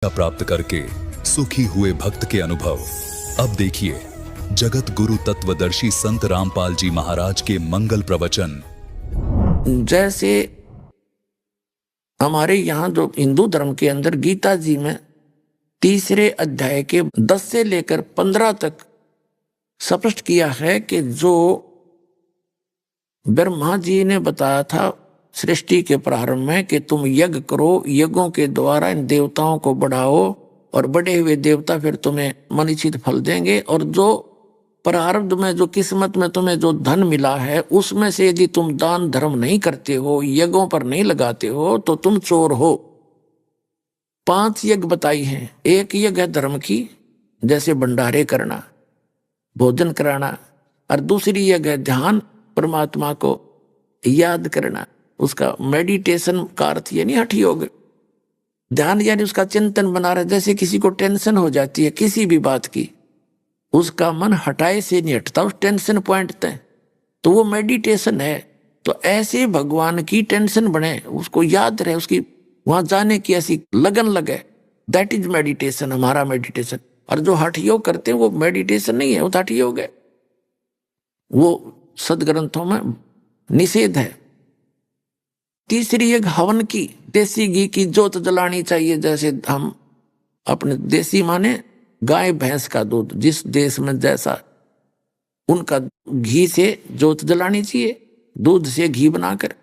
प्राप्त करके सुखी हुए भक्त के अनुभव। अब देखिए जगत गुरु तत्वदर्शी संत रामपाल जी महाराज के मंगल प्रवचन। जैसे हमारे यहाँ जो हिंदू धर्म के अंदर गीता जी में 3 अध्याय के 10 से लेकर 15 तक स्पष्ट किया है कि जो ब्रह्मा जी ने बताया था सृष्टि के प्रारंभ में कि तुम यज्ञ करो, यज्ञों के द्वारा इन देवताओं को बढ़ाओ और बढ़े हुए देवता फिर तुम्हें मनीषित फल देंगे, और जो प्रारब्ध में जो किस्मत में तुम्हें जो धन मिला है उसमें से यदि तुम दान धर्म नहीं करते हो, यज्ञों पर नहीं लगाते हो, तो तुम चोर हो। 5 यज्ञ बताई हैं। एक यज्ञ है धर्म की, जैसे भंडारे करना, भोजन कराना, और दूसरी यज्ञ है ध्यान, परमात्मा को याद करना। उसका मेडिटेशन का अर्थ ये नहीं हठ योग, ध्यान यानी उसका चिंतन बना रहा। जैसे किसी को टेंशन हो जाती है किसी भी बात की, उसका मन हटाए से नहीं हटता उस टेंशन पॉइंट तक, तो वो मेडिटेशन है। तो ऐसे भगवान की टेंशन बने, उसको याद रहे, उसकी वहां जाने की ऐसी लगन लगे, दैट इज मेडिटेशन, हमारा मेडिटेशन। और जो हठ योग करते हैं वो मेडिटेशन नहीं है, वो हठ योग है, वो सदग्रंथों में निषेध है। तीसरी एक हवन की, देसी घी की जोत जलानी चाहिए। जैसे हम अपने देसी माने गाय भैंस का दूध, जिस देश में जैसा, उनका घी से जोत जलानी चाहिए, दूध से घी बनाकर,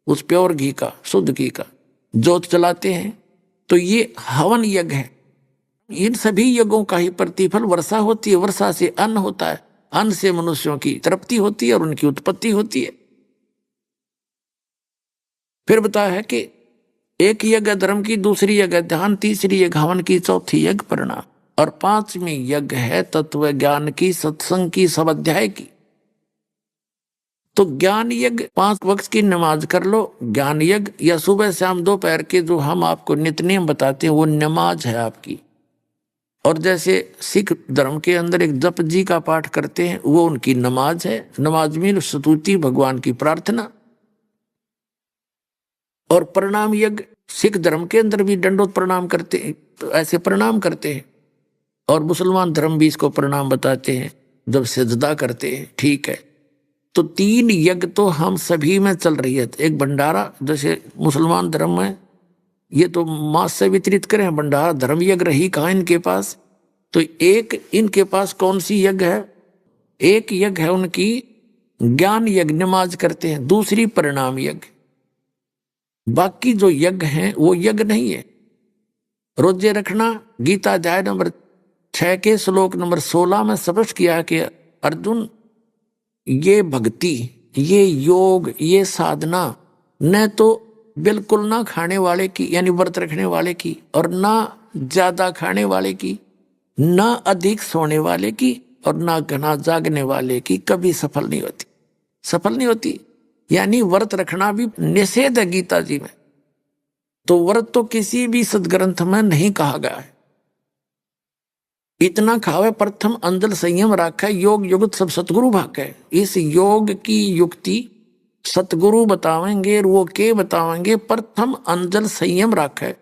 उस प्योर घी का, शुद्ध घी का जोत जलाते हैं। तो ये हवन यज्ञ है। इन सभी यज्ञों का ही प्रतिफल वर्षा होती है, वर्षा से अन्न होता है, अन्न से मनुष्यों की तृप्ति होती है और उनकी उत्पत्ति होती है। फिर बताया है कि एक यज्ञ धर्म की, दूसरी यज्ञ ध्यान, तीसरी यज्ञ हवन की, चौथी यज्ञ प्रणाम, और 5वीं यज्ञ है तत्व ज्ञान की, सत्संग की, सब अध्याय की। तो ज्ञान यज्ञ 5 वक्त की नमाज कर लो, ज्ञान यज्ञ, या सुबह शाम दोपहर के जो हम आपको नित्य नियम बताते हैं वो नमाज है आपकी। और जैसे सिख धर्म के अंदर एक जप जी का पाठ करते हैं, वो उनकी नमाज है। नमाज में स्तुति, भगवान की प्रार्थना। और प्रणाम यज्ञ, सिख धर्म के अंदर भी दंडोत प्रणाम करते हैं, तो ऐसे प्रणाम करते हैं। और मुसलमान धर्म भी इसको प्रणाम बताते हैं जब सजदा करते हैं, ठीक है। तो 3 यज्ञ तो हम सभी में चल रही है। एक भंडारा, जैसे मुसलमान धर्म में ये तो मांस से वितरित करें, भंडारा धर्म यज्ञ रही कहाँ इनके पास। तो एक इनके पास कौन सी यज्ञ है? एक यज्ञ है उनकी ज्ञान यज्ञ, नमाज करते हैं। दूसरी प्रणाम यज्ञ। बाकी जो यज्ञ हैं वो यज्ञ नहीं है। रोजे रखना, गीता अध्याय नंबर 6 के श्लोक नंबर 16 में स्पष्ट किया कि अर्जुन, ये भक्ति, ये योग, ये साधना न तो बिल्कुल ना खाने वाले की यानी व्रत रखने वाले की, और ना ज्यादा खाने वाले की, ना अधिक सोने वाले की, और ना घना जागने वाले की कभी सफल नहीं होती। सफल नहीं होती यानी व्रत रखना भी निषेध है गीता जी में। तो व्रत तो किसी भी सदग्रंथ में नहीं कहा गया है। इतना खावे प्रथम अंजल संयम राखे, योग युक्त सब सतगुरु भाके। इस योग की युक्ति सतगुरु बतावेंगे, वो के बतावेंगे, प्रथम अंजल संयम राखे।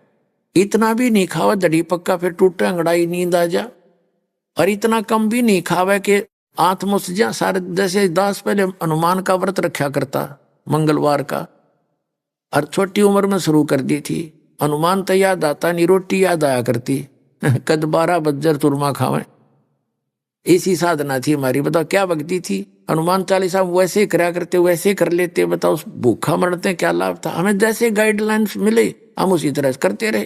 इतना भी नहीं खावे दड़ी पक्का फिर टूटे अंगड़ाई नींद आ जा, और इतना कम भी नहीं खावे कि आंख मुस जा सारे। जैसे दास पहले हनुमान का व्रत रखा करता मंगलवार का, और छोटी उम्र में शुरू कर दी थी। हनुमान तो याद आता नहीं, रोटी याद आया करती कद 12 बज्जर तुरमा खावे। इसी साधना थी हमारी। बताओ क्या भक्ति थी। हनुमान चालीसा वैसे करा करते, वैसे कर लेते। बताओ उस भूखा मरते क्या लाभ था। हमें जैसे गाइडलाइंस मिले हम उसी तरह करते रहे।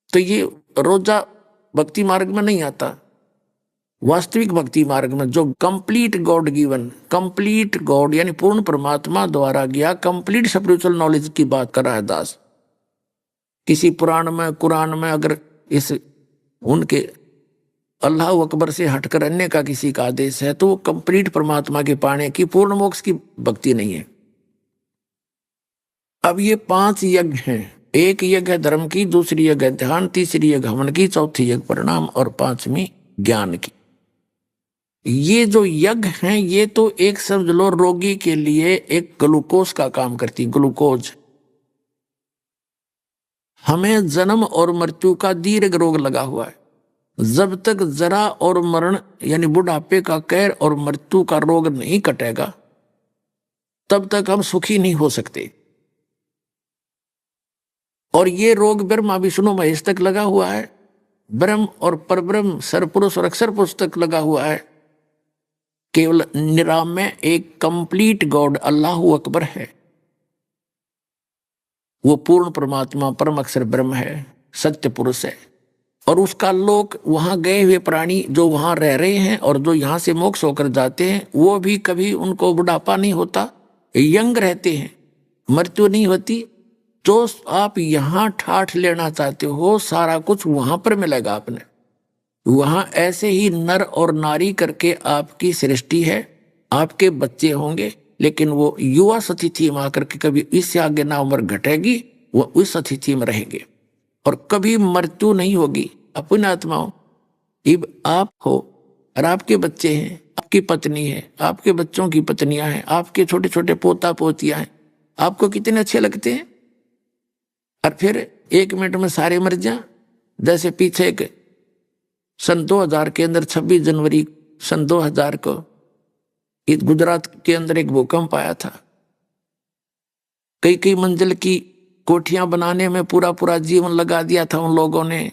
तो ये रोजा भक्ति मार्ग में नहीं आता। वास्तविक भक्ति मार्ग में जो complete God given, complete God यानी पूर्ण परमात्मा द्वारा गया कंप्लीट स्पिरिचुअल नॉलेज की बात कर रहा है दास। किसी पुराण में, कुरान में अगर इस उनके अल्लाह अकबर से हटकर अन्य का किसी का आदेश है तो वो कंप्लीट परमात्मा के पाने की, पूर्ण मोक्ष की भक्ति नहीं है। अब ये 5 यज्ञ हैं। एक यज्ञ है धर्म की, दूसरी यज्ञ है ध्यान, तीसरी यज्ञ हवन की, चौथी यज्ञ प्रणाम, और 5वीं ज्ञान की। ये जो यज्ञ हैं ये तो एक समझ लो रोगी के लिए एक ग्लूकोज का काम करती, ग्लूकोज। हमें जन्म और मृत्यु का दीर्घ रोग लगा हुआ है। जब तक जरा और मरण यानी बुढ़ापे का कहर और मृत्यु का रोग नहीं कटेगा तब तक हम सुखी नहीं हो सकते। और ये रोग ब्रह्मा विष्णु महेश तक लगा हुआ है, ब्रह्म और परब्रह्म सरपुरुष और अक्षर पुरुष तक लगा हुआ है। केवल निराम में एक कंप्लीट गॉड अल्लाह अकबर है, वो पूर्ण परमात्मा परम अक्षर ब्रह्म है, सत्य पुरुष है। और उसका लोक वहां गए हुए प्राणी जो वहां रह रहे हैं और जो यहां से मोक्ष होकर जाते हैं वो भी कभी उनको बुढ़ापा नहीं होता, यंग रहते हैं, मृत्यु नहीं होती। जो आप यहाँ ठाठ लेना चाहते हो सारा कुछ वहां पर मिलेगा आपने। वहां ऐसे ही नर और नारी करके आपकी सृष्टि है, आपके बच्चे होंगे, लेकिन वो युवा स्थिति में आकर के कभी इससे आगे ना उम्र घटेगी, वो उस स्थिति में रहेंगे और कभी मृत्यु नहीं होगी। अपनी आत्माओं, अब आप हो और आपके बच्चे हैं, आपकी पत्नी है, आपके बच्चों की पत्नियां हैं, आपके छोटे छोटे पोता पोतियां हैं, आपको कितने अच्छे लगते हैं। और फिर 1 मिनट में सारे मर जाएं। जैसे पीछे एक सन 2000 के अंदर 26 जनवरी सन 2000 को इस गुजरात के अंदर एक भूकंप आया था। कई कई मंजिल की कोठियां बनाने में पूरा पूरा जीवन लगा दिया था उन लोगों ने,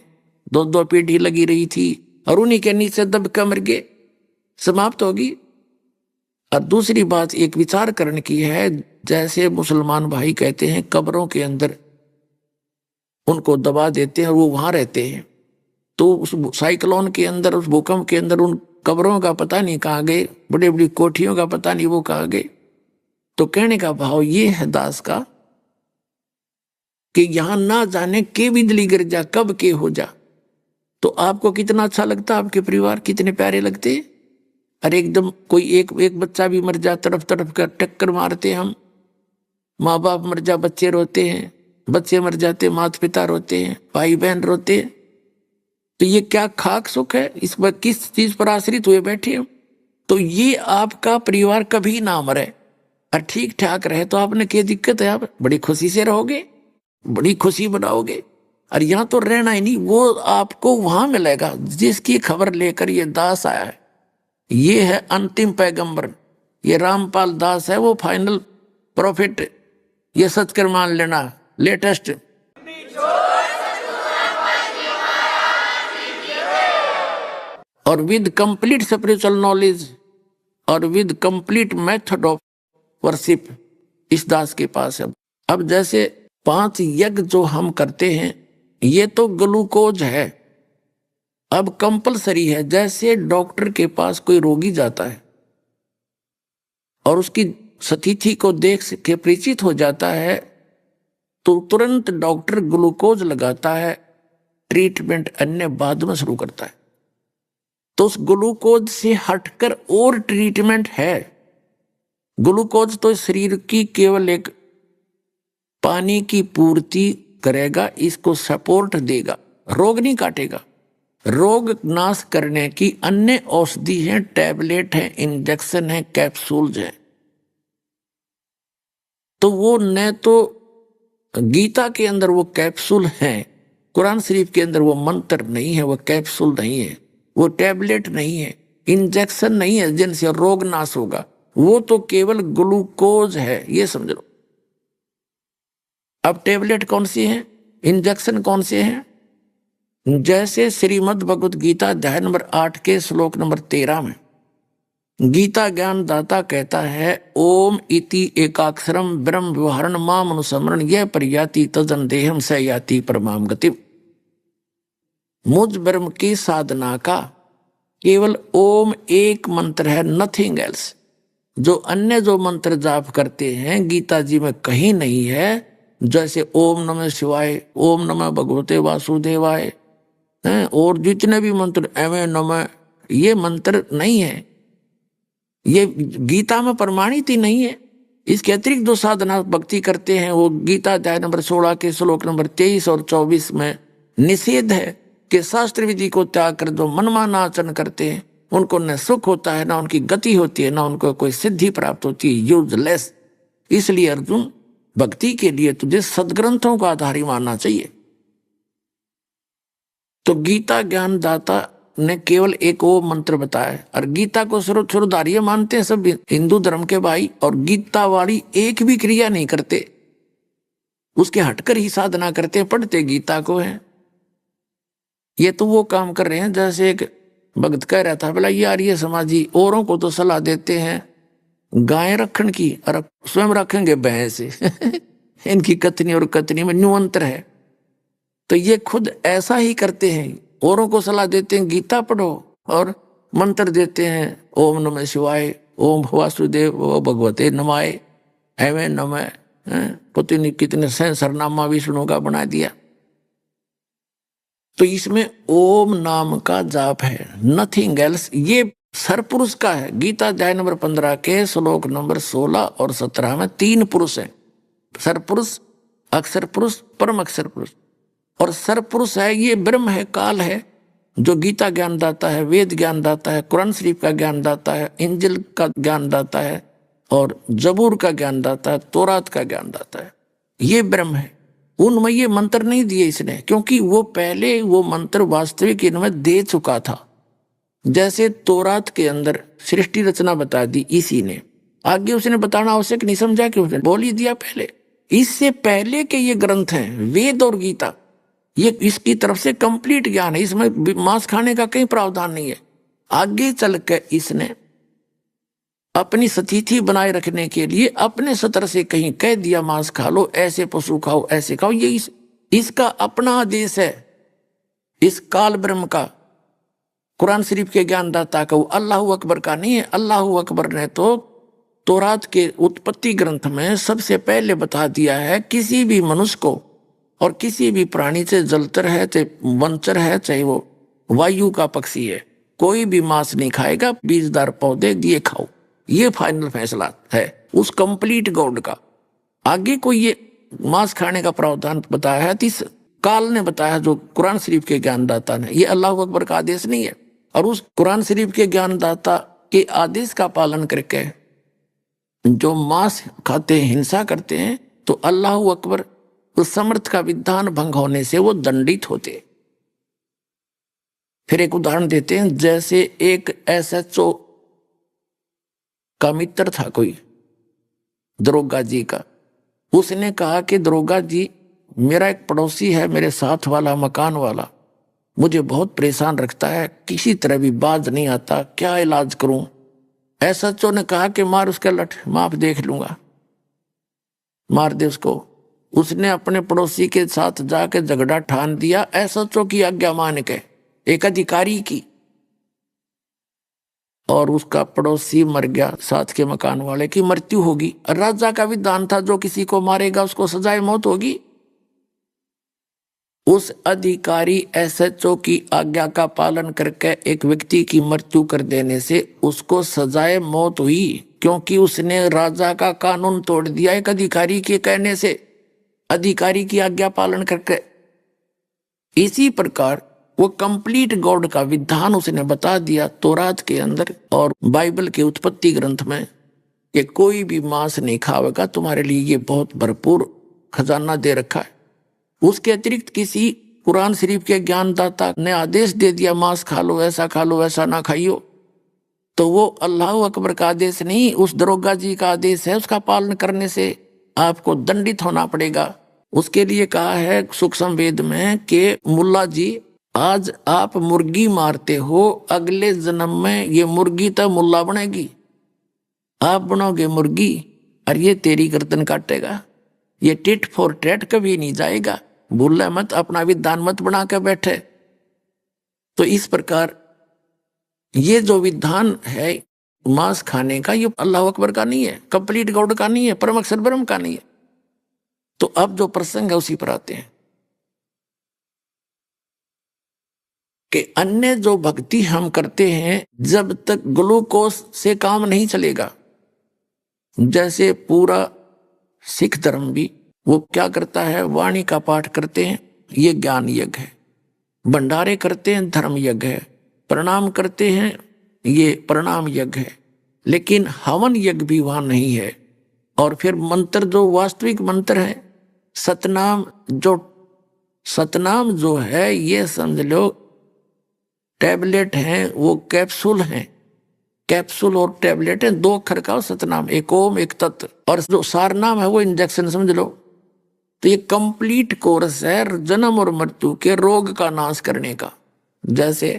2-2 पीढ़ी लगी रही थी और उन्हीं के नीचे दबकर मर गए, समाप्त होगी। और दूसरी बात एक विचार करने की है, जैसे मुसलमान भाई कहते हैं कब्रों के अंदर उनको दबा देते हैं और वो वहां रहते हैं, तो उस साइक्लोन के अंदर, उस भूकंप के अंदर उन कब्रों का पता नहीं कहाँ गए, बड़ी बड़ी कोठियों का पता नहीं वो कहाँ गए। तो कहने का भाव ये है दास का कि यहां ना जाने के बिजली गिर जा कब के हो जा। तो आपको कितना अच्छा लगता, आपके परिवार कितने प्यारे लगते। अरे एकदम कोई एक बच्चा भी मर जा, तड़प तड़प कर टक्कर मारते हम, माँ बाप मर जा बच्चे रोते हैं, बच्चे मर जाते माता पिता रोते हैं, भाई बहन रोते हैं। तो ये क्या खाक सुख है, इस पर किस चीज पर आश्रित हुए बैठे हो। तो ये आपका परिवार कभी ना मरे और ठीक ठाक रहे तो आपने क्या दिक्कत है, आप बड़ी खुशी से रहोगे, बड़ी खुशी बनाओगे। और यहाँ तो रहना ही नहीं, वो आपको वहां मिलेगा जिसकी खबर लेकर ये दास आया है। ये है अंतिम पैगंबर, ये रामपाल दास है, वो फाइनल प्रॉफिट। ये सच कर मान लेना, लेटेस्ट। और विद कंप्लीट स्पिरिचुअल नॉलेज और with complete method of worship इस दास के पास है। अब जैसे 5 यज्ञ जो हम करते हैं ये तो ग्लूकोज है, अब कंपलसरी है। जैसे डॉक्टर के पास कोई रोगी जाता है और उसकी स्थिति को देख के परिचित हो जाता है तो तुरंत डॉक्टर ग्लूकोज लगाता है, ट्रीटमेंट अन्य बाद में शुरू करता है। तो उस ग्लूकोज से हटकर और ट्रीटमेंट है। ग्लूकोज तो शरीर की केवल एक पानी की पूर्ति करेगा, इसको सपोर्ट देगा, रोग नहीं काटेगा। रोग नाश करने की अन्य औषधि है, टैबलेट है, इंजेक्शन है, कैप्सूल्स है। तो वो न तो गीता के अंदर वो कैप्सूल है, कुरान शरीफ के अंदर वो मंत्र नहीं है, वो कैप्सूल नहीं है, वो टैबलेट नहीं है, इंजेक्शन नहीं है जिनसे रोग नाश होगा। वो तो केवल ग्लूकोज है, ये समझ लो। अब टैबलेट कौन सी है, इंजेक्शन कौन से हैं? जैसे श्रीमद् भगवत गीता अध्याय नंबर 8 के श्लोक नंबर 13 में गीता ज्ञान दाता कहता है, ओम इति एकाक्षरम ब्रह्म व्यवहारण माम अनुसमरण यह प्रयाति तजन देहम स याति परमाम गति। मुझ ब्रह्म की साधना का केवल ओम एक मंत्र है, नथिंग एल्स। जो अन्य जो मंत्र जाप करते हैं गीता जी में कहीं नहीं है। जैसे ओम नमः शिवाय, ओम नमः भगवते वासुदेवाय, और जितने भी मंत्र एवं नमः, ये मंत्र नहीं है, ये गीता में प्रमाणित ही नहीं है। इसके अतिरिक्त जो साधना भक्ति करते हैं वो गीता अध्याय नंबर 16 के श्लोक नंबर 23 और 24 में निषेध है कि शास्त्र विधि को त्याग कर जो मनमाना आचरण करते हैं उनको न सुख होता है, ना उनकी गति होती है, ना उनको कोई सिद्धि प्राप्त होती है, यूजलेस। इसलिए अर्जुन, भक्ति के लिए तुझे सदग्रंथों का आधार ही मानना चाहिए। तो गीता ज्ञानदाता ने केवल एक वो मंत्र बताया, और गीता को सर्वोच्च मानते हैं सब हिंदू धर्म के भाई, और गीता वाली एक भी क्रिया नहीं करते, उसके हटकर ही साधना करते, पढ़ते गीता को है। ये तो वो काम कर रहे हैं जैसे एक भक्त कह रहा था, बोला यार ये समाजी औरों को तो सलाह देते हैं गाय रखने की और स्वयं रखेंगे भैंस इनकी कथनी और कथनी में न्यू अंतर है। तो ये खुद ऐसा ही करते हैं, औरों को सलाह देते हैं गीता पढ़ो और मंत्र देते हैं ओम नमः शिवाय, ओम वासुदेव ओ भगवते नमाय, एवं नमः, पता नहीं कितने सरनामा विष्णु का बना दिया। तो इसमें ओम नाम का जाप है, नथिंग एल्स। ये सरपुरुष का है। गीता अध्याय नंबर 15 के श्लोक नंबर 16 और 17 में 3 पुरुष हैं, सरपुरुष, अक्षर पुरुष, परम अक्षर पुरुष। और सरपुरुष है ये ब्रह्म है, काल है, जो गीता ज्ञान दाता है, वेद ज्ञान दाता है, कुरान शरीफ का ज्ञान दाता है, इंजिल का ज्ञान दाता है, और जबूर का ज्ञान दाता है, तौरात का ज्ञान दाता है। ये ब्रह्म है। उनमें ये मंत्र नहीं दिए इसने, क्योंकि वो पहले वो मंत्र वास्तविक इनमें दे चुका था। जैसे तौरात के अंदर सृष्टि रचना बता दी इसी ने, आगे उसने बताना आवश्यक नहीं समझा कि उसने बोल ही दिया पहले। इससे पहले के ये ग्रंथ हैं वेद और गीता, ये इसकी तरफ से कंप्लीट ज्ञान है, इसमें मांस खाने का कहीं प्रावधान नहीं है। आगे चल के इसने अपनी स्थिति बनाए रखने के लिए अपने सतर से कहीं कह दिया मांस खा लो, ऐसे पशु खाओ, ऐसे खाओ। ये इसका अपना आदेश है, इस काल ब्रह्म का, कुरान शरीफ के ज्ञानदाता का, अल्लाह अकबर का नहीं है। अल्लाह अकबर ने तो तौरात के उत्पत्ति ग्रंथ में सबसे पहले बता दिया है किसी भी मनुष्य को और किसी भी प्राणी, चाहे जलचर है, चाहे वनचर है, चाहे वो वायु का पक्षी है, कोई भी मांस नहीं खाएगा, बीजदार पौधे दिए खाओ। ये फाइनल फैसला है उस कंप्लीट गॉड का। आगे कोई ये मांस खाने का प्रावधान बताया है इस काल ने बताया, जो कुरान शरीफ के ज्ञानदाता ने। ये अल्लाह अकबर का आदेश नहीं है। और उस कुरान शरीफ के ज्ञानदाता के आदेश का पालन करके जो मांस खाते हैं, हिंसा करते हैं, तो अल्लाह अकबर उस समर्थ का विधान भंग होने से वो दंडित होते। फिर एक उदाहरण देते हैं, जैसे एक SHO का मित्र था कोई, दरोगा जी का। उसने कहा कि दरोगा जी, मेरा एक पड़ोसी है, मेरे साथ वाला मकान वाला, मुझे बहुत परेशान रखता है, किसी तरह भी बाज नहीं आता, क्या इलाज करूं। SHO ने कहा कि मार उसका लठ, माफ देख लूंगा, मार दे उसको। उसने अपने पड़ोसी के साथ जाके झगड़ा ठान दिया, SHO की आज्ञा मान के, एक अधिकारी की, और उसका पड़ोसी मर गया, साथ के मकान वाले की मृत्यु होगी। राजा का विधान था जो किसी को मारेगा उसको सजाए मौत होगी। उस अधिकारी SHO की आज्ञा का पालन करके एक व्यक्ति की मृत्यु कर देने से उसको सजाए मौत हुई, क्योंकि उसने राजा का कानून तोड़ दिया एक अधिकारी के कहने से, अधिकारी की आज्ञा पालन करके। इसी प्रकार वो कंप्लीट गॉड का विधान उसने बता दिया तौरात के अंदर और बाइबल के उत्पत्ति ग्रंथ में, कि कोई भी मांस नहीं खाएगा, तुम्हारे लिए ये बहुत भरपूर खजाना दे रखा है। उसके अतिरिक्त किसी कुरान शरीफ के ज्ञानदाता ने आदेश दे दिया मांस खा लो, ऐसा खा लो, ऐसा ना खाइयो, तो वो अल्लाह अकबर का आदेश नहीं, उस दरोगा जी का आदेश है। उसका पालन करने से आपको दंडित होना पड़ेगा। उसके लिए कहा है सूक्ष्म वेद में कि मुल्ला जी, आज आप मुर्गी मारते हो, अगले जन्म में ये मुर्गी तो मुल्ला बनेगी, आप बनोगे मुर्गी और ये तेरी गर्दन काटेगा। ये टिट फॉर टैट कभी नहीं जाएगा, भूलना मत, अपना विधान मत बना के बैठे। तो इस प्रकार ये जो विधान है मांस खाने का, ये अल्लाह अकबर का नहीं है, कंप्लीट गॉड का नहीं है, परम अक्षर ब्रह्म का नहीं है। तो अब जो प्रसंग है उसी पर आते हैं कि अन्य जो भक्ति हम करते हैं, जब तक ग्लूकोज से काम नहीं चलेगा। जैसे पूरा सिख धर्म भी वो क्या करता है, वाणी का पाठ करते हैं, ये ज्ञान यज्ञ है, भंडारे करते हैं, धर्म यज्ञ है, प्रणाम करते हैं, ये प्रणाम यज्ञ है, लेकिन हवन यज्ञ भी वहां नहीं है। और फिर मंत्र जो वास्तविक मंत्र है, सतनाम जो सतनाम जो है ये समझ लो टैबलेट हैं, वो कैप्सूल हैं। कैप्सूल और टैबलेट है, 2 अक्षर का सतनाम, एक ओम एक तत्। और जो सारनाम है वो इंजेक्शन समझ लो। तो ये कंप्लीट कोर्स है जन्म और मृत्यु के रोग का नाश करने का। जैसे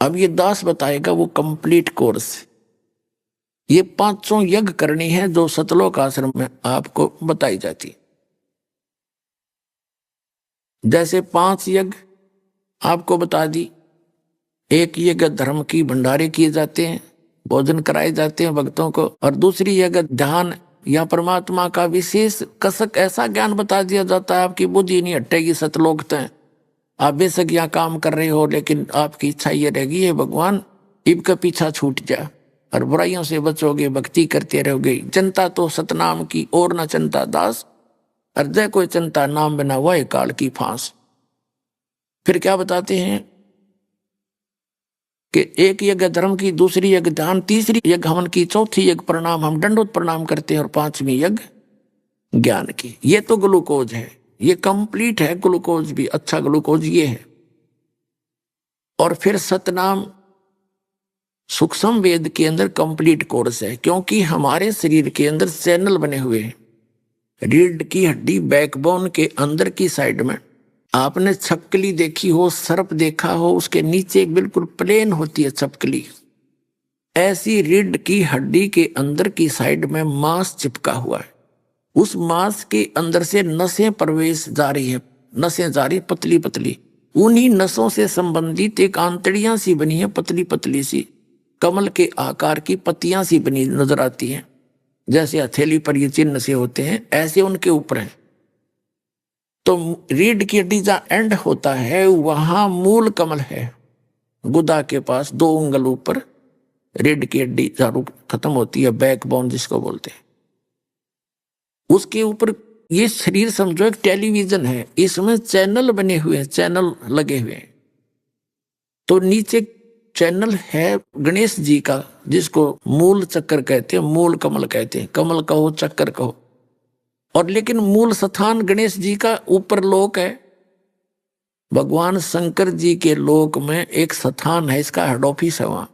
अब ये दास बताएगा वो कंप्लीट कोर्स। ये 500 यज्ञ करनी है जो सतलोक आश्रम में आपको बताई जाती। जैसे 5 यज्ञ आपको बता दी। एक यज्ञ धर्म की भंडारे किए जाते हैं, भोजन कराए जाते हैं भक्तों को। और दूसरी यज्ञ ध्यान या परमात्मा का विशेष कसक ऐसा ज्ञान बता दिया जाता है, आपकी बुद्धि नहीं हटेगी सतलोक तक। आप बेशक यहाँ काम कर रहे हो, लेकिन आपकी इच्छा ये रहेगी है भगवान इब का पीछा छूट जा और बुराइयों से बचोगे, भक्ति करते रहोगे। चिंता तो सतनाम की और न चिंता दास, और जय कोई चिंता नाम बिना वह काल की फांस। फिर क्या बताते हैं कि एक यज्ञ धर्म की, दूसरी यज्ञ ध्यान, तीसरी यज्ञ हवन की, चौथी यज्ञ प्रणाम, हम दंडोत प्रणाम करते हैं, और 5वीं यज्ञ ज्ञान की। ये तो ग्लूकोज है, ये कंप्लीट है ग्लूकोज भी, अच्छा ग्लूकोज ये है। और फिर सतनाम सूक्ष्म वेद के अंदर कंप्लीट कोर्स है, क्योंकि हमारे शरीर के अंदर चैनल बने हुए हैं। रीढ़ की हड्डी बैकबोन के अंदर की साइड में आपने छपकली देखी हो, सर्प देखा हो, उसके नीचे एक बिल्कुल प्लेन होती है छपकली। ऐसी रीढ़ की हड्डी के अंदर की साइड में मांस चिपका हुआ है। उस मांस के अंदर से नसें प्रवेश जा रही है, नसें जा रही पतली पतली। उन्हीं नसों से संबंधित एक आंतड़ियां सी बनी है, पतली पतली सी, कमल के आकार की पत्तियां सी बनी नजर आती हैं। जैसे हथेली पर ये चिन्ह से होते हैं, ऐसे उनके ऊपर है। तो रीढ़ की हड्डी जहां एंड होता है वहां मूल कमल है। गुदा के पास 2 उंगल ऊपर रीढ़ की हड्डी जहां खत्म होती है, बैकबोन जिसको बोलते हैं, उसके ऊपर ये शरीर समझो एक टेलीविजन है, इसमें चैनल बने हुए हैं, चैनल लगे हुए हैं। तो नीचे चैनल है गणेश जी का, जिसको मूल चक्र कहते हैं, मूल कमल कहते हैं, कमल कहो चक्कर कहो। और लेकिन मूल स्थान गणेश जी का ऊपर लोक है। भगवान शंकर जी के लोक में एक स्थान है, इसका हेड ऑफिस है वहां।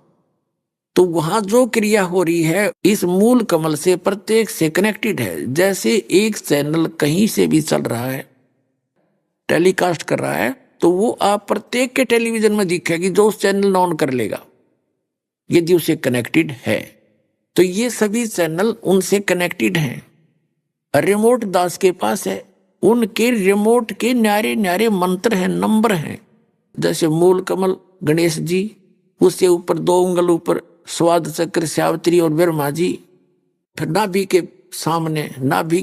तो वहां जो क्रिया हो रही है इस मूल कमल से प्रत्येक से कनेक्टेड है। जैसे एक चैनल कहीं से भी चल रहा है, टेलीकास्ट कर रहा है, तो वो आप प्रत्येक के टेलीविजन में दिखेगी जो उस चैनल ऑन कर लेगा, यदि उसे कनेक्टेड है। तो ये सभी चैनल उनसे कनेक्टेड हैं। रिमोट दास के पास है, उनके रिमोट के न्यारे न्यारे मंत्र हैं, नंबर हैं। जैसे मूल कमल गणेश जी, उससे ऊपर 2 उंगल ऊपर स्वाद चक्र सावित्री और ब्रह्मा जी। फिर नाभि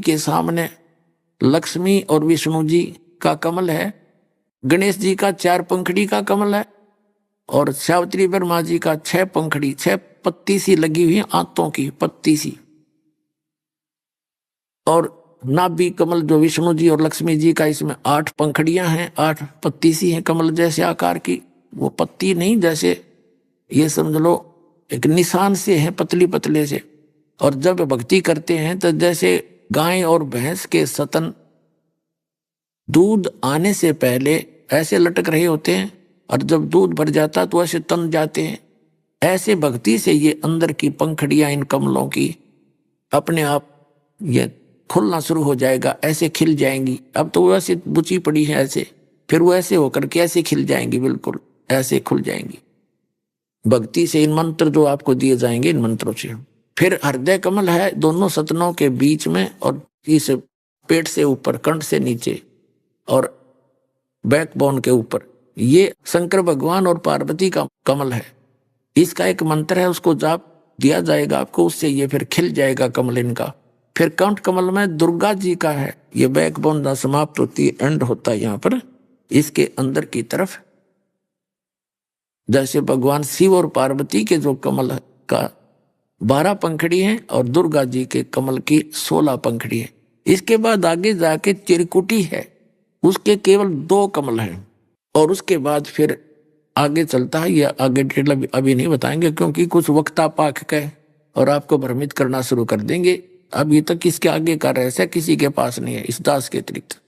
के सामने लक्ष्मी और विष्णु जी का कमल है। गणेश जी का 4 पंखड़ी का कमल है, और सावित्री ब्रह्मा जी का 6 पंखड़ी, 6 पत्ती सी लगी हुई है, आंतों की पत्ती सी। और नाभि कमल जो विष्णु जी और लक्ष्मी जी का, इसमें 8 पंखड़ियां हैं, 8 पत्ती सी हैं कमल जैसे आकार की। वो पत्ती नहीं, जैसे ये समझ लो एक निशान से है, पतली पतले से। और जब भक्ति करते हैं तो जैसे गाय और भैंस के स्तन दूध आने से पहले ऐसे लटक रहे होते हैं, और जब दूध भर जाता तो ऐसे तन जाते हैं। ऐसे भक्ति से ये अंदर की पंखड़ियां इन कमलों की अपने आप ये खुलना शुरू हो जाएगा, ऐसे खिल जाएंगी। अब तो वो ऐसे बुची पड़ी है ऐसे, फिर वो ऐसे होकर के ऐसे खिल जाएंगी, बिल्कुल ऐसे खुल जाएंगी भक्ति से। इन मंत्र जो आपको दिए जाएंगे, इन मंत्रों से। फिर हृदय कमल है दोनों सतनों के बीच में, और इस पेट से ऊपर, कंठ से नीचे, और बैकबोन के ऊपर। ये शंकर भगवान और पार्वती का कमल है। इसका एक मंत्र है, उसको जाप दिया जाएगा आपको, उससे ये फिर खिल जाएगा कमल इनका। फिर कंठ कमल में दुर्गा जी का है, ये बैकबोन जहाँ समाप्त होती है, एंड होता है यहाँ पर, इसके अंदर की तरफ। जैसे भगवान शिव और पार्वती के जो कमल का 12 पंखड़ी है, और दुर्गा जी के कमल की 16 पंखड़ी है। इसके बाद आगे जाके चिरकुटी है, उसके केवल 2 कमल हैं। और उसके बाद फिर आगे चलता है, यह आगे डिटेल अभी नहीं बताएंगे, क्योंकि कुछ वक्ता पाक के और आपको भ्रमित करना शुरू कर देंगे। अभी तक इसके आगे का रहस्य किसी के पास नहीं है इस दास के अतिरिक्त।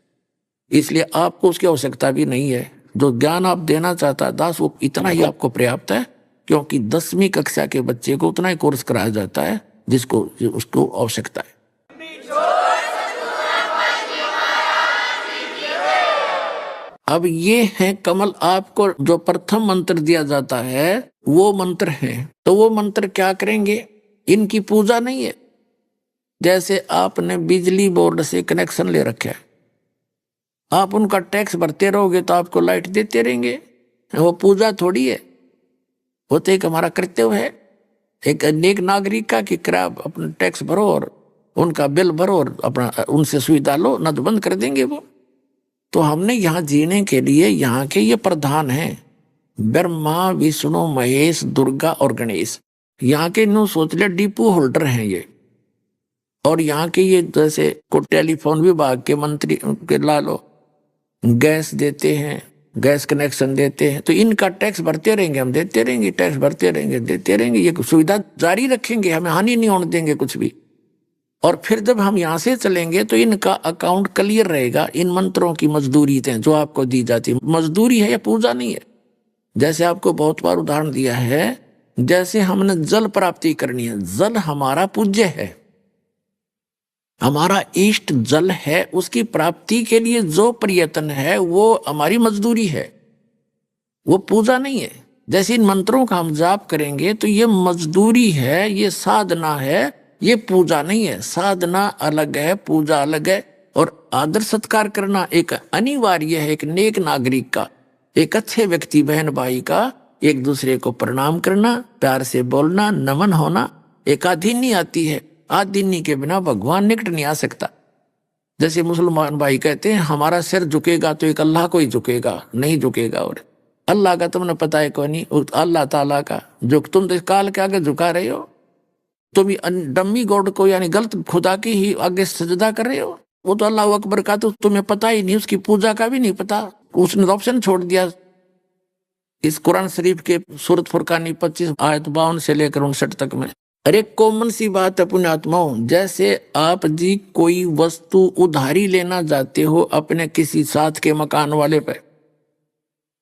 इसलिए आपको उसकी आवश्यकता भी नहीं है। जो ज्ञान आप देना चाहता है दास, वो इतना ही आपको पर्याप्त है, क्योंकि 10वीं कक्षा के बच्चे को उतना ही कोर्स कराया जाता है जिसको उसको आवश्यकता है। अब ये है कमल, आपको जो प्रथम मंत्र दिया जाता है वो मंत्र है। तो वो मंत्र क्या करेंगे? इनकी पूजा नहीं है। जैसे आपने बिजली बोर्ड से कनेक्शन ले रखा है, आप उनका टैक्स भरते रहोगे तो आपको लाइट देते रहेंगे, वो पूजा थोड़ी है। वो तो एक हमारा कर्तव्य है, एक नेक नागरिक का, कि आप अपना टैक्स भरो और उनका बिल भरो और अपना उनसे सुविधा लो, न तो बंद कर देंगे वो। तो हमने यहाँ जीने के लिए यहाँ के ये प्रधान हैं, ब्रह्मा विष्णु महेश दुर्गा और गणेश। यहाँ के नो सोच ले डिपो होल्डर हैं ये। और यहाँ के ये जैसे को टेलीफोन विभाग के मंत्री के लालो गैस देते हैं, गैस कनेक्शन देते हैं, तो इनका टैक्स भरते रहेंगे, हम देते रहेंगे, टैक्स भरते रहेंगे, देते रहेंगे, ये सुविधा जारी रखेंगे, हमें हानि नहीं होने देंगे कुछ भी। और फिर जब हम यहाँ से चलेंगे तो इनका अकाउंट क्लियर रहेगा। इन मंत्रों की मजदूरी थे जो आपको दी जाती है, मजदूरी है या पूजा नहीं है। जैसे आपको बहुत बार उदाहरण दिया है, जैसे हमने जल प्राप्ति करनी है, जल हमारा पूज्य है, हमारा इष्ट जल है, उसकी प्राप्ति के लिए जो प्रयत्न है वो हमारी मजदूरी है, वो पूजा नहीं है। जैसे इन मंत्रों का हम जाप करेंगे तो ये मजदूरी है, ये साधना है, ये पूजा नहीं है। साधना अलग है, पूजा अलग है। और आदर सत्कार करना एक अनिवार्य है, एक नेक नागरिक का, एक अच्छे व्यक्ति बहन भाई का एक दूसरे को प्रणाम करना, प्यार से बोलना, नमन होना। एक आधीनी आती है, आधीनी के बिना भगवान निकट नहीं आ सकता। जैसे मुसलमान भाई कहते हैं हमारा सिर झुकेगा तो एक अल्लाह को ही झुकेगा, नहीं झुकेगा। और अल्लाह का तुमने पता है कौन नहीं, अल्लाह ताला का, जो तुम तो काल के आगे झुका रहे हो, तुम डम्मी गॉड को यानी गलत खुदा की ही आगे सजदा कर रहे हो। वो तो अल्लाह अकबर का तो तुम्हें पता ही नहीं, उसकी पूजा का भी नहीं पता, उसने ऑप्शन छोड़ दिया। इस कुरान शरीफ के सूरत फुरकानी 25 आयत 52 से लेकर 59 तक में। अरे कॉमन सी बात है पुण्यात्माओं, जैसे आप जी कोई वस्तु उधारी लेना जाते हो अपने किसी साथ के मकान वाले पे,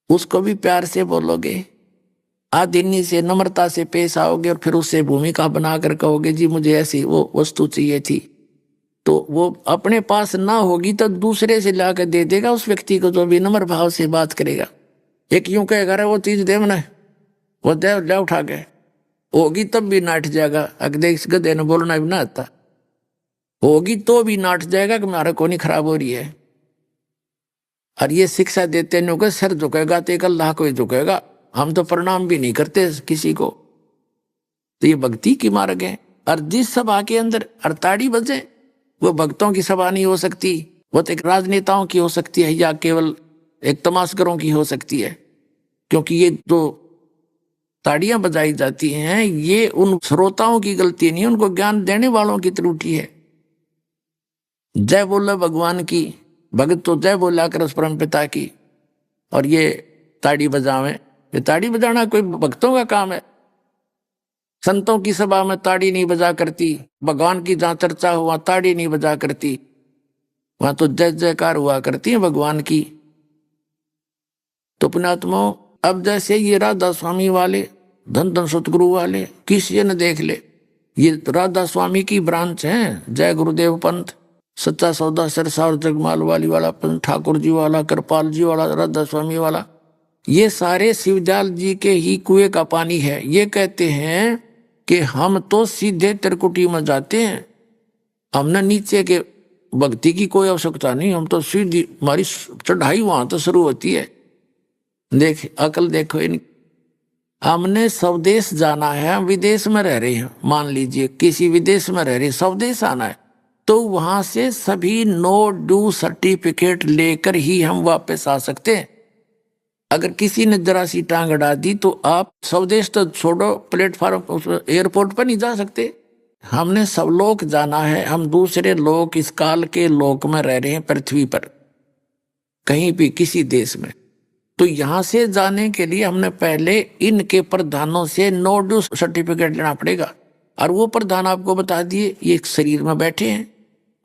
उसको भी प्यार से बोलोगे, आदिनी से नम्रता से पेश आओगे और फिर उससे भूमिका बनाकर कहोगे जी मुझे ऐसी वो वस्तु चाहिए थी, तो वो अपने पास ना होगी तो दूसरे से लाकर दे देगा उस व्यक्ति को जो भी नम्र भाव से बात करेगा। एक यूं कहेगा अरे वो चीज दे मना, वो दे ले उठा के, होगी तब भी नाट जाएगा। अगर इस गधे ने बोलना भी ना आता, होगी तो भी नाट जाएगा कि हमारा कोनी खराब हो रही है। और ये शिक्षा देते नहीं होगा, सर झुकेगा तो एक अल्लाह को ही झुकेगा, हम तो प्रणाम भी नहीं करते किसी को। तो ये भक्ति की मार्ग है। और जिस सभा के अंदर अड़ताड़ी बजे, वो भक्तों की सभा नहीं हो सकती, वो तो एक राजनेताओं की हो सकती है या केवल एक तमाशगरों की हो सकती है। क्योंकि ये जो ताड़ियां बजाई जाती हैं ये उन श्रोताओं की गलती नहीं, उनको ज्ञान देने वालों की त्रुटि है। जय बोले भगवान की, भगत तो जय बोला कर उस परम पिता की, और ये ताड़ी बजावे, ये ताड़ी बजाना कोई भक्तों का काम है। संतों की सभा में ताड़ी नहीं बजा करती, भगवान की जहां चर्चा हुआ ताड़ी नहीं बजा करती, वहां तो जय जयकार हुआ करती है भगवान की। तो पुण्यात्माओं, अब जैसे ये राधा स्वामी वाले, धन धन सतगुरु वाले, किसी ने देख ले, ये राधा स्वामी की ब्रांच है, जय गुरुदेव पंथ, सच्चा सौदा सिरसा और जगमाल वाली वाला पंथ, ठाकुर जी वाला, कृपाल जी वाला, राधा स्वामी वाला, ये सारे शिवदयाल जी के ही कुएं का पानी है। ये कहते हैं कि हम तो सीधे त्रिकुटी में जाते हैं, हमने नीचे के भक्ति की कोई आवश्यकता नहीं, हम तो सीधी, हमारी चढ़ाई वहां तो शुरू होती है। देख अकल देखो इन, हमने स्वदेश जाना है, हम विदेश में रह रहे हैं, मान लीजिए किसी विदेश में रह रहे, स्वदेश आना है, तो वहां से सभी नो ड्यू सर्टिफिकेट लेकर ही हम वापस आ सकते हैं। अगर किसी ने जरा सी टांग अड़ा दी तो आप स्वदेश तो छोड़ो, प्लेटफॉर्म एयरपोर्ट पर नहीं जा सकते। हमने सब लोग जाना है, हम दूसरे लोग इस काल के लोक में रह रहे हैं पृथ्वी पर, कहीं भी किसी देश में। तो यहां से जाने के लिए हमने पहले इनके प्रधानों से नो ड्यू सर्टिफिकेट लेना पड़ेगा। और वो प्रधान आपको बता दिए, ये शरीर में बैठे हैं,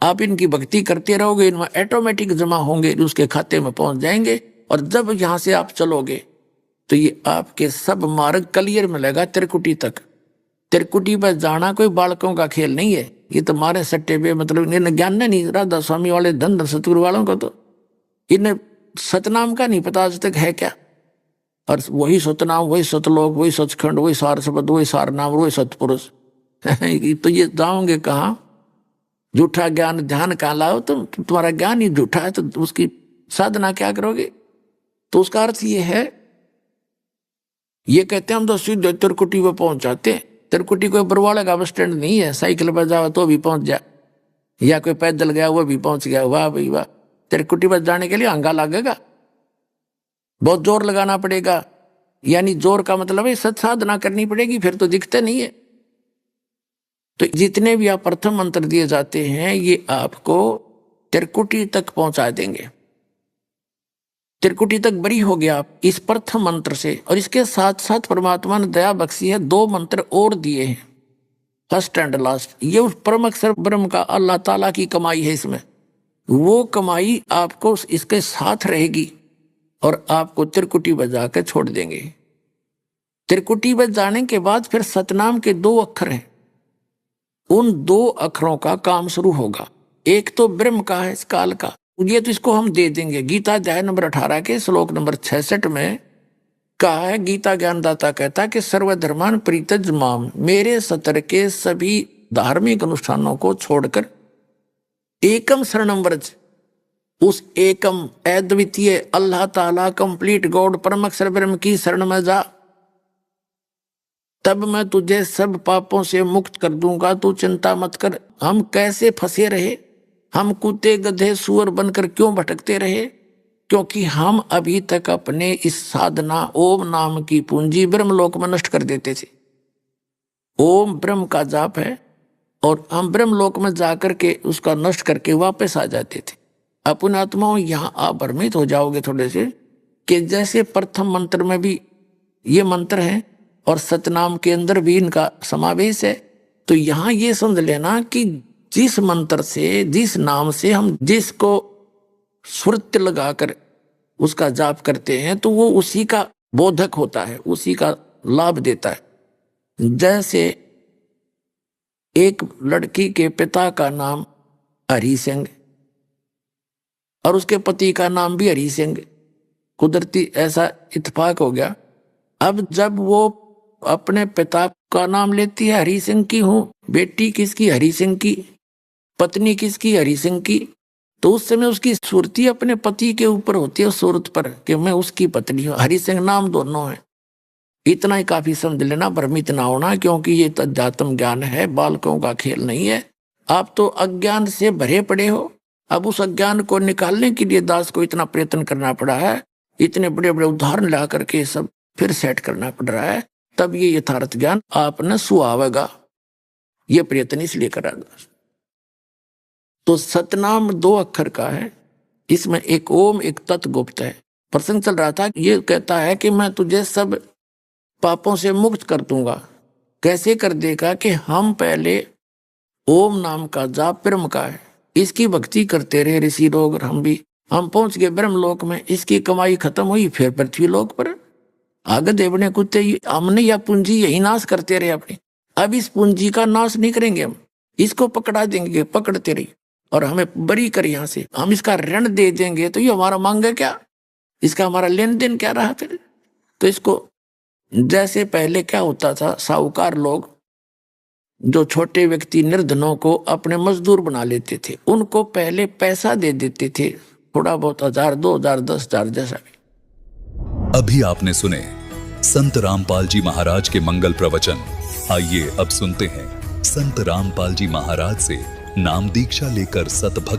आप इनकी भक्ति करते रहोगे, इनमें ऑटोमेटिक जमा होंगे, उसके खाते में पहुंच जाएंगे। और जब यहाँ से आप चलोगे तो ये आपके सब मार्ग क्लियर मिलेगा त्रिकुटी तक। त्रिकुटी पर जाना कोई बालकों का खेल नहीं है। ये तो मारे सट्टे पे, मतलब इन्हें ज्ञान नहीं, राधा स्वामी वाले धन सतगुरु वालों को तो इन्हें सतनाम का नहीं पता आज तक है क्या। और वही सतनाम, वही सतलोक, वही सचखंड, वही सार शब्द, वही सार नाम, वही सतपुरुष। तो ये जाओगे कहाँ? झूठा ज्ञान ध्यान कहाँ लाओ? तुम्हारा ज्ञान ही झूठा है, तो उसकी साधना क्या करोगे? तो उसका अर्थ ये है, ये कहते हैं हम तो सीधे त्रिकुटी पे पहुंच जाते हैं। त्रिकुटी कोई बरवाड़ा का बस स्टैंड नहीं है, साइकिल पर जाओ तो भी पहुंच जाए, या कोई पैदल गया वो भी पहुंच गया। वाह भाई वाह। त्रिकुटी पर जाने के लिए अंगा लगेगा, बहुत जोर लगाना पड़ेगा। यानी जोर का मतलब है सत साधना करनी पड़ेगी, फिर तो दिखते नहीं है। तो जितने भी आप प्रथम मंत्र दिए जाते हैं ये आपको त्रिकुटी तक पहुंचा देंगे। त्रिकुटी तक बरी हो गया आप इस प्रथम मंत्र से। और इसके साथ साथ परमात्मा ने दया बख्शी है, 2 मंत्र और दिए हैं, फर्स्ट एंड लास्ट। ये उस परम अक्षर ब्रह्म का अल्लाह ताला की कमाई है। इसमें वो कमाई आपको इसके साथ रहेगी और आपको त्रिकुटी बजा के छोड़ देंगे। त्रिकुटी बज जाने के बाद फिर सतनाम के 2 अक्षर हैं, उन 2 अक्षरों का काम शुरू होगा। एक तो ब्रह्म का है, इस काल का, ये तो इसको हम दे देंगे। गीता अध्याय नंबर 18 के श्लोक नंबर 66 में कहा है, गीता ज्ञानदाता कहता है कि सर्वधर्मान परित्यज माम, मेरे सतर के सभी धार्मिक अनुष्ठानों को छोड़कर एकम शरणम व्रज, उस एकम अद्वितीय अल्लाह ताला कंप्लीट गॉड परम अक्षर ब्रह्म की शरण में जा, तब मैं तुझे सब पापों से मुक्त कर दूंगा। तू चिंता मत कर। हम कैसे फंसे रहे, हम कुत्ते गधे सुअर बनकर क्यों भटकते रहे? क्योंकि हम अभी तक अपने इस साधना ओम नाम की पूंजी ब्रह्मलोक में नष्ट कर देते थे। ओम ब्रह्म का जाप है और हम ब्रह्मलोक में जाकर के उसका नष्ट करके वापस आ जाते थे। अपने आत्माओं यहाँ आप भ्रमित हो जाओगे थोड़े से, कि जैसे प्रथम मंत्र में भी ये मंत्र है और सतनाम के अंदर भी इनका समावेश है। तो यहाँ ये समझ लेना कि जिस मंत्र से, जिस नाम से हम जिसको सुरत लगाकर उसका जाप करते हैं तो वो उसी का बोधक होता है, उसी का लाभ देता है। जैसे एक लड़की के पिता का नाम हरि सिंह और उसके पति का नाम भी हरि सिंह, कुदरती ऐसा इत्तेफाक हो गया। अब जब वो अपने पिता का नाम लेती है, हरि सिंह की हूँ, बेटी किसकी? हरि सिंह की, पत्नी किसकी? हरि सिंह की, तो उस समय उसकी सुरती अपने पति के ऊपर होती है, सूरत पर, कि मैं उसकी पत्नी हूँ। हरि सिंह नाम दोनों है। इतना ही काफी समझ लेना, भ्रमित ना होना, क्योंकि ये अध्यात्म ज्ञान है, बालकों का खेल नहीं है। आप तो अज्ञान से भरे पड़े हो। अब उस अज्ञान को निकालने के लिए दास को इतना प्रयत्न करना पड़ा है, इतने बड़े बड़े उदाहरण ला करके सब फिर सेट करना पड़ रहा है, तब ये यथार्थ ज्ञान आपने सुहावेगा। ये प्रयत्न इसलिए करा दास। तो सतनाम 2 अक्षर का है, इसमें एक ओम एक तत् गुप्त है। प्रसंग चल रहा था, ये कहता है कि मैं तुझे सब पापों से मुक्त कर दूंगा। कैसे कर देगा? कि हम पहले ओम नाम का जाप ब्रह्म का है, इसकी भक्ति करते रहे ऋषि लोग, हम पहुंच गए ब्रह्मलोक में। इसकी कमाई खत्म हुई, फिर पृथ्वी लोक पर आगे देवने कुत्ते, हमने यह पूंजी यही नाश करते रहे अपनी। अब इस पूंजी का नाश नहीं करेंगे हम, इसको पकड़ा देंगे, पकड़ते रहिए और हमें बरी कर यहाँ से, हम इसका ऋण दे देंगे। तो ये हमारा मांगे क्या? इसका हमारा लेन देन क्या रहा फिर? तो इसको, जैसे पहले क्या होता था, साहूकार लोग जो छोटे व्यक्ति निर्धनों को अपने मजदूर बना लेते थे, उनको पहले पैसा दे देते थे, थोड़ा बहुत 1000, 2000, 10,000 जैसा भी। अभी आपने सुने संत रामपाल जी महाराज के मंगल प्रवचन। आइए अब सुनते हैं संत रामपाल जी महाराज से नाम दीक्षा लेकर सतभक्त